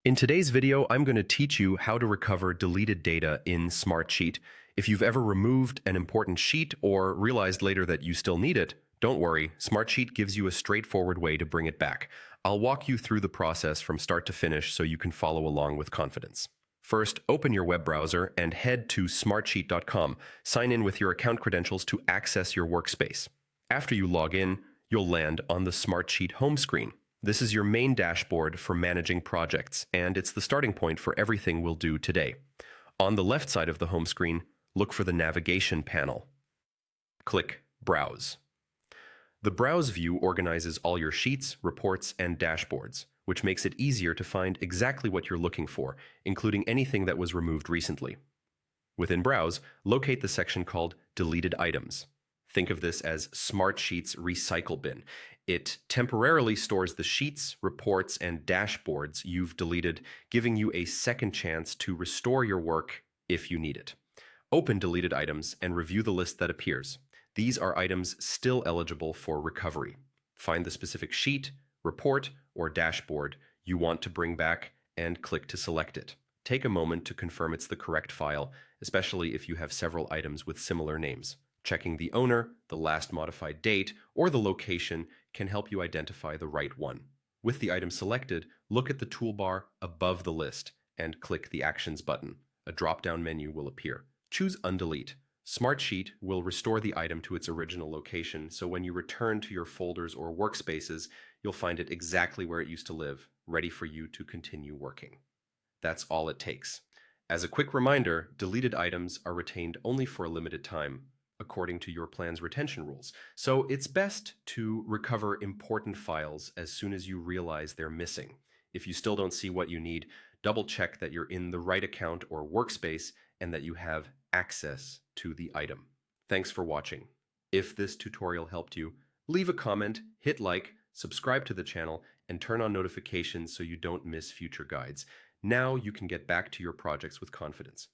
In today's video, I'm going to teach you how to recover deleted data in Smartsheet. If you've ever removed an important sheet or realized later that you still need it, don't worry, Smartsheet gives you a straightforward way to bring it back. I'll walk you through the process from start to finish so you can follow along with confidence. First, open your web browser and head to smartsheet.com. Sign in with your account credentials to access your workspace. After you log in, you'll land on the Smartsheet home screen. This is your main dashboard for managing projects, and it's the starting point for everything we'll do today. On the left side of the home screen, look for the navigation panel. Click Browse. The Browse view organizes all your sheets, reports, and dashboards, which makes it easier to find exactly what you're looking for, including anything that was removed recently. Within Browse, locate the section called Deleted Items. Think of this as Smartsheet's recycle bin. It temporarily stores the sheets, reports, and dashboards you've deleted, giving you a second chance to restore your work if you need it. Open deleted items and review the list that appears. These are items still eligible for recovery. Find the specific sheet, report, or dashboard you want to bring back and click to select it. Take a moment to confirm it's the correct file, especially if you have several items with similar names. Checking the owner, the last modified date, or the location can help you identify the right one. With the item selected, look at the toolbar above the list and click the Actions button. A drop-down menu will appear. Choose Undelete. Smartsheet will restore the item to its original location, so when you return to your folders or workspaces, you'll find it exactly where it used to live, ready for you to continue working. That's all it takes. As a quick reminder, deleted items are retained only for a limited time, according to your plan's retention rules. So it's best to recover important files as soon as you realize they're missing. If you still don't see what you need, double check that you're in the right account or workspace and that you have access to the item. Thanks for watching. If this tutorial helped you, leave a comment, hit like, subscribe to the channel, and turn on notifications so you don't miss future guides. Now you can get back to your projects with confidence.